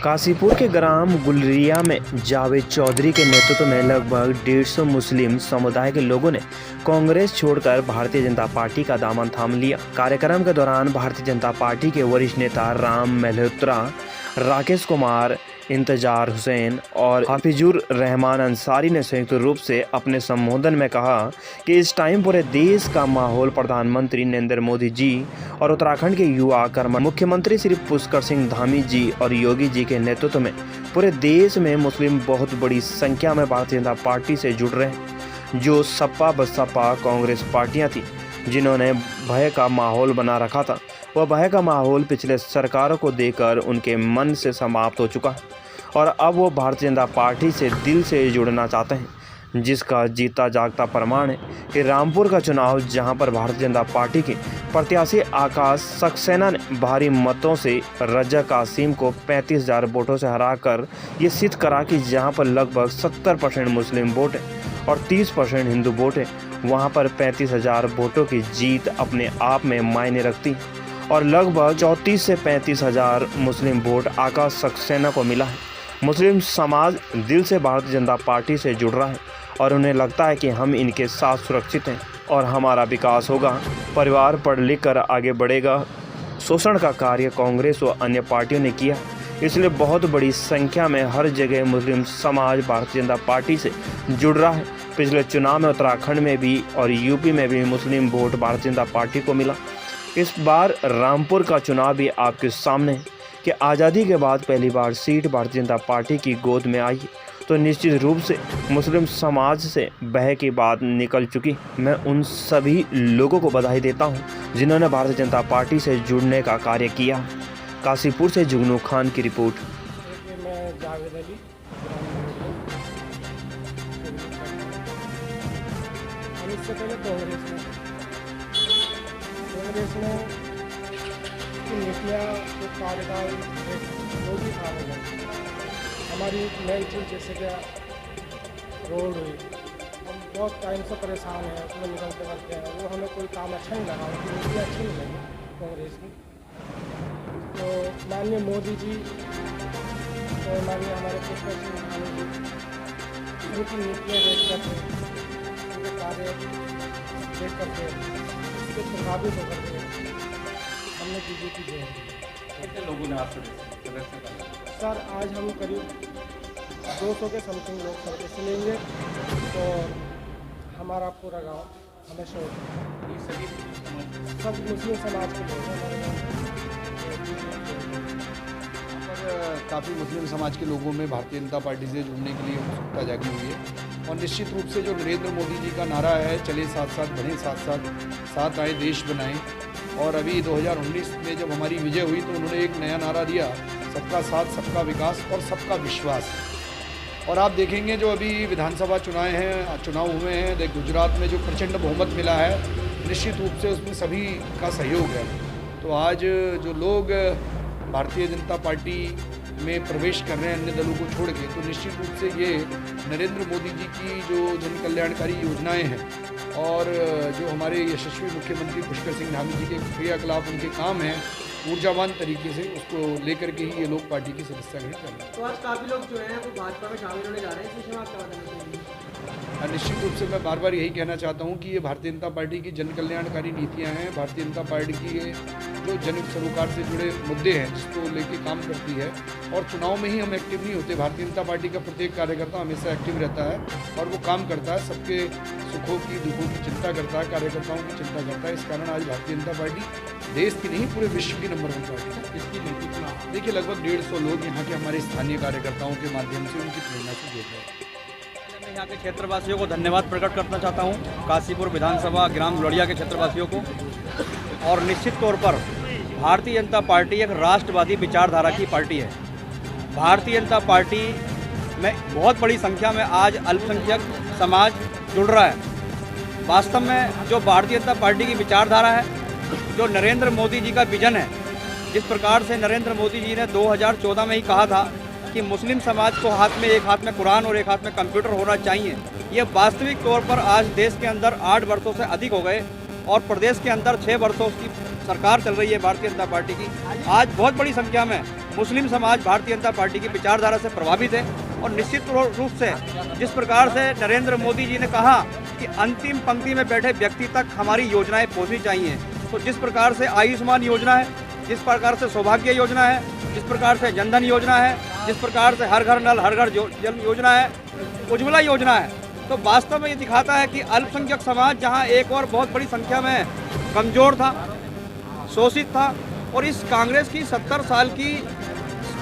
काशीपुर के ग्राम गुलरिया में जावेद चौधरी के नेतृत्व में लगभग 150 मुस्लिम समुदाय के लोगों ने कांग्रेस छोड़कर भारतीय जनता पार्टी का दामन थाम लिया। कार्यक्रम के दौरान भारतीय जनता पार्टी के वरिष्ठ नेता राम मल्होत्रा, राकेश कुमार, इंतजार हुसैन और हाफिजुर रहमान अंसारी ने संयुक्त रूप से अपने संबोधन में कहा कि इस टाइम पूरे देश का माहौल प्रधानमंत्री नरेंद्र मोदी जी और उत्तराखंड के युवा कर्मठ मुख्यमंत्री श्री पुष्कर सिंह धामी जी और योगी जी के नेतृत्व में पूरे देश में मुस्लिम बहुत बड़ी संख्या में भारतीय जनता पार्टी से जुड़ रहे हैं। जो सपा बसपा कांग्रेस पार्टियां थी जिन्होंने भय का माहौल बना रखा था, वह भय का माहौल पिछले सरकारों को देकर उनके मन से समाप्त हो चुका है और अब वो भारतीय जनता पार्टी से दिल से जुड़ना चाहते हैं, जिसका जीता जागता प्रमाण है कि रामपुर का चुनाव, जहां पर भारतीय जनता पार्टी के प्रत्याशी आकाश सक्सेना ने भारी मतों से रजा कासिम को 35,000 वोटों से हराकर ये सिद्ध करा कि जहां पर लगभग 70% मुस्लिम वोट है और 30% हिंदू वोट है, वहां पर 35,000 वोटों की जीत अपने आप में मायने रखती और लगभग 34 से 35,000 मुस्लिम वोट आकाश सक्सेना को मिला है। मुस्लिम समाज दिल से भारतीय जनता पार्टी से जुड़ रहा है और उन्हें लगता है कि हम इनके साथ सुरक्षित हैं और हमारा विकास होगा, परिवार पढ़ लिख कर आगे बढ़ेगा। शोषण का कार्य कांग्रेस व अन्य पार्टियों ने किया, इसलिए बहुत बड़ी संख्या में हर जगह मुस्लिम समाज भारतीय जनता पार्टी से जुड़ रहा है। पिछले चुनाव में उत्तराखंड में भी और यूपी में भी मुस्लिम वोट भारतीय जनता पार्टी को मिला। इस बार रामपुर का चुनाव भी आपके सामने है कि आज़ादी के बाद पहली बार सीट भारतीय जनता पार्टी की गोद में आई, तो निश्चित रूप से मुस्लिम समाज से भय की बात निकल चुकी। मैं उन सभी लोगों को बधाई देता हूं जिन्होंने भारतीय जनता पार्टी से जुड़ने का कार्य किया। काशीपुर से जुगनू खान की रिपोर्ट। मैं जावेद अली, इससे पहले कांग्रेस में नीतियाँ जो कार्यकाल जो भी था हमारी नई चीज़ जैसे कि रोड हुई, हम बहुत टाइम से परेशान हैं, उसमें निकलते हैं, वो हमें कोई काम अच्छा नहीं लगा, उनकी नीतियाँ अच्छी नहीं लगी कांग्रेस की। तो माननीय मोदी जी और माननीय हमारे पुष्कर सिंह धामी जी उनकी नीतियाँ देख करके, उनके कार्य देख करके उससे प्रभावित होकर के हमने बीजेपी जोड़ दी। कितने लोगों ने आपसे सदस्य? सर आज हम करीब 200 के समथिंग लोग सदस्य लेंगे और हमारा पूरा गांव हमेशा सब मुस्लिम समाज के लोग हैं हमारे गाँव। काफ़ी मुस्लिम समाज के लोगों में भारतीय जनता पार्टी से जुड़ने के लिए उत्सुकता जागी हुई है और निश्चित रूप से जो नरेंद्र मोदी जी का नारा है, चले साथ साथ बढ़े साथ साथ, साथ आए देश बनाएं, और अभी 2019 में जब हमारी विजय हुई तो उन्होंने एक नया नारा दिया, सबका साथ सबका विकास और सबका विश्वास। और आप देखेंगे जो अभी विधानसभा चुनाव हुए हैं, गुजरात में जो प्रचंड बहुमत मिला है, निश्चित रूप से उसमें सभी का सहयोग है। तो आज जो लोग भारतीय जनता पार्टी में प्रवेश कर रहे हैं अन्य दलों को छोड़ के, तो निश्चित रूप से ये नरेंद्र मोदी जी की जो जन कल्याणकारी योजनाएं हैं और जो हमारे यशस्वी मुख्यमंत्री पुष्कर सिंह धामी जी के क्रियाकलाप, उनके काम हैं, ऊर्जावान तरीके से उसको लेकर के ही ये लोग पार्टी की सदस्यता ग्रहण कर रहे हैं। तो आज काफ़ी लोग जो हैं वो भाजपा में शामिल होने जा रहे हैं, इस विषय में आप क्या बताना चाहेंगे? निश्चित रूप से मैं बार बार यही कहना चाहता हूँ कि ये भारतीय जनता पार्टी की जन कल्याणकारी नीतियाँ हैं, भारतीय जनता पार्टी की जो जन सरोकार से जुड़े मुद्दे हैं जिसको लेके काम करती है। और चुनाव में ही हम एक्टिव नहीं होते, भारतीय जनता पार्टी का प्रत्येक कार्यकर्ता हमेशा एक्टिव रहता है और वो काम करता है, सबके सुखों की दुखों की चिंता करता है, कार्यकर्ताओं की चिंता करता है। इस कारण आज भारतीय जनता पार्टी देश की नहीं पूरे विश्व की नंबर 1 पार्टी है। इसकी नीति चुनाव देखिए लगभग 150 लोग यहाँ के हमारे स्थानीय कार्यकर्ताओं के माध्यम से उनकी प्रेरणा से जुड़ रहे हैं। मैं यहाँ के क्षेत्रवासियों को धन्यवाद प्रकट करना चाहता हूँ, काशीपुर विधानसभा ग्राम गुलरिया के क्षेत्रवासियों को। और निश्चित तौर पर भारतीय जनता पार्टी एक राष्ट्रवादी विचारधारा की पार्टी है। भारतीय जनता पार्टी में बहुत बड़ी संख्या में आज अल्पसंख्यक समाज जुड़ रहा है। वास्तव में जो भारतीय जनता पार्टी की विचारधारा है, जो नरेंद्र मोदी जी का विजन है, जिस प्रकार से नरेंद्र मोदी जी ने 2014 में ही कहा था कि मुस्लिम समाज को एक हाथ में कुरान और एक हाथ में कंप्यूटर होना चाहिए, ये वास्तविक तौर पर आज देश के अंदर 8 वर्षों से अधिक हो गए और प्रदेश के अंदर 6 वर्षों की सरकार चल रही है भारतीय जनता पार्टी की, आज बहुत बड़ी संख्या में मुस्लिम समाज भारतीय जनता पार्टी की विचारधारा से प्रभावित है। और निश्चित रूप से जिस प्रकार से नरेंद्र मोदी जी ने कहा कि अंतिम पंक्ति में बैठे व्यक्ति तक हमारी योजनाएं पहुंचनी चाहिए, तो जिस प्रकार से आयुष्मान योजना है, जिस प्रकार से सौभाग्य योजना है, जिस प्रकार से जनधन योजना है, जिस प्रकार से हर घर नल हर घर जल योजना है, उज्ज्वला योजना है, तो वास्तव में ये दिखाता है कि अल्पसंख्यक समाज जहां एक और बहुत बड़ी संख्या में कमज़ोर था, शोषित था, और इस कांग्रेस की 70 साल की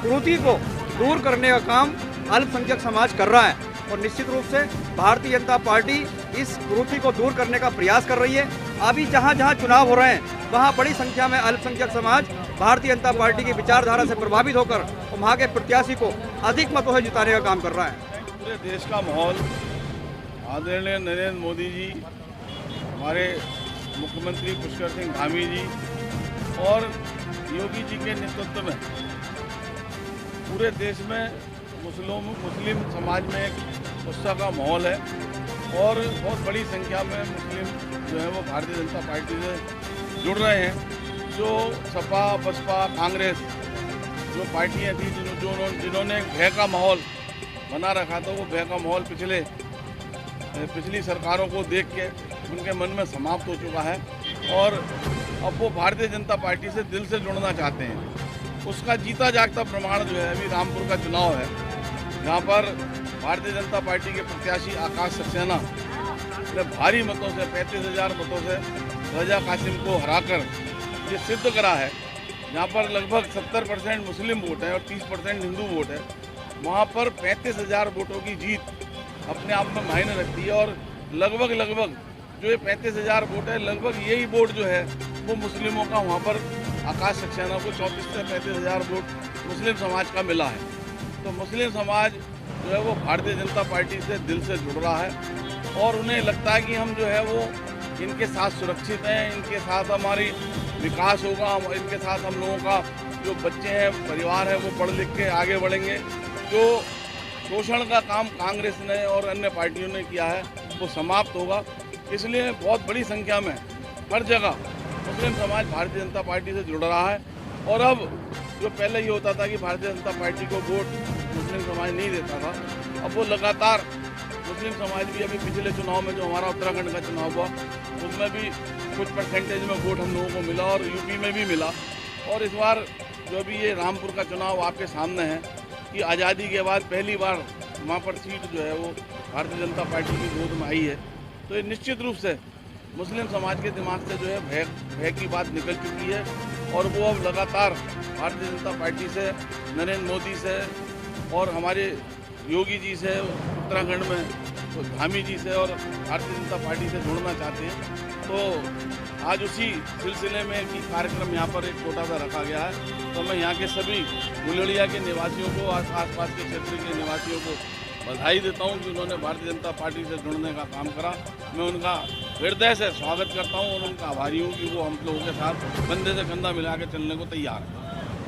कुरीति को दूर करने का काम अल्पसंख्यक समाज कर रहा है। और निश्चित रूप से भारतीय जनता पार्टी इस कुरीति को दूर करने का प्रयास कर रही है। अभी जहां जहां चुनाव हो रहे हैं वहां बड़ी संख्या में अल्पसंख्यक समाज भारतीय जनता पार्टी की विचारधारा से प्रभावित होकर वहां के प्रत्याशी को अधिक मतों से जिताने का काम कर रहा है। पूरे देश का माहौल आदरणीय नरेंद्र मोदी जी, हमारे मुख्यमंत्री पुष्कर सिंह धामी जी और योगी जी के नेतृत्व में पूरे देश में मुस्लिम समाज में एक उत्साह का माहौल है और बहुत बड़ी संख्या में मुस्लिम जो है वो भारतीय जनता पार्टी से जुड़ रहे हैं। जो सपा बसपा कांग्रेस जो पार्टियां थी जिन्होंने एक भय का माहौल बना रखा था, वो भय का माहौल पिछली सरकारों को देख के उनके मन में समाप्त हो चुका है और अब वो भारतीय जनता पार्टी से दिल से जुड़ना चाहते हैं। उसका जीता जागता प्रमाण जो है अभी रामपुर का चुनाव है, जहाँ पर भारतीय जनता पार्टी के प्रत्याशी आकाश सक्सेना ने भारी मतों से 35,000 मतों से रजा कासिम को हराकर ये सिद्ध करा है। यहाँ पर लगभग 70% मुस्लिम वोट है और 30% हिंदू वोट है। वहाँ पर 35,000 वोटों की जीत अपने आप में मायने रखती है और लगभग जो ये 35,000 वोट है, लगभग यही वोट जो है वो मुस्लिमों का वहाँ पर आकाश सक्सेना को 34 से 35,000 वोट मुस्लिम समाज का मिला है। तो मुस्लिम समाज जो है वो भारतीय जनता पार्टी से दिल से जुड़ रहा है और उन्हें लगता है कि हम जो है वो इनके साथ सुरक्षित हैं, इनके साथ हमारी विकास होगा, इनके साथ हम लोगों का जो बच्चे हैं, परिवार है, वो पढ़ लिख के आगे बढ़ेंगे। जो शोषण का काम कांग्रेस ने और अन्य पार्टियों ने किया है वो समाप्त होगा। इसलिए बहुत बड़ी संख्या में हर जगह मुस्लिम समाज भारतीय जनता पार्टी से जुड़ रहा है और अब जो पहले ये होता था कि भारतीय जनता पार्टी को वोट मुस्लिम समाज नहीं देता था, अब वो लगातार मुस्लिम समाज भी अभी पिछले चुनाव में जो हमारा उत्तराखंड का चुनाव हुआ उसमें भी कुछ परसेंटेज में वोट हम लोगों को मिला और यूपी में भी मिला। और इस बार जो अभी ये रामपुर का चुनाव आपके सामने है कि आज़ादी के बाद पहली बार वहाँ पर सीट जो है वो भारतीय जनता पार्टी की गोद में आई है। तो ये निश्चित रूप से मुस्लिम समाज के दिमाग से जो है भय की बात निकल चुकी है और वो अब लगातार भारतीय जनता पार्टी से, नरेंद्र मोदी से और हमारे योगी जी से उत्तराखंड में तो धामी जी से और भारतीय जनता पार्टी से जुड़ना चाहते हैं। तो आज उसी सिलसिले में कि कार्यक्रम यहाँ पर एक छोटा सा रखा गया है। तो मैं यहाँ के सभी गुलड़िया के निवासियों को, आसपास के क्षेत्र के निवासियों को बधाई देता हूँ कि उन्होंने भारतीय जनता पार्टी से जुड़ने का काम करा। मैं उनका हृदय से स्वागत करता हूँ और उनका आभारी हूँ कि वो हम लोगों के साथ कंधे से कंधा मिला के चलने को तैयार है।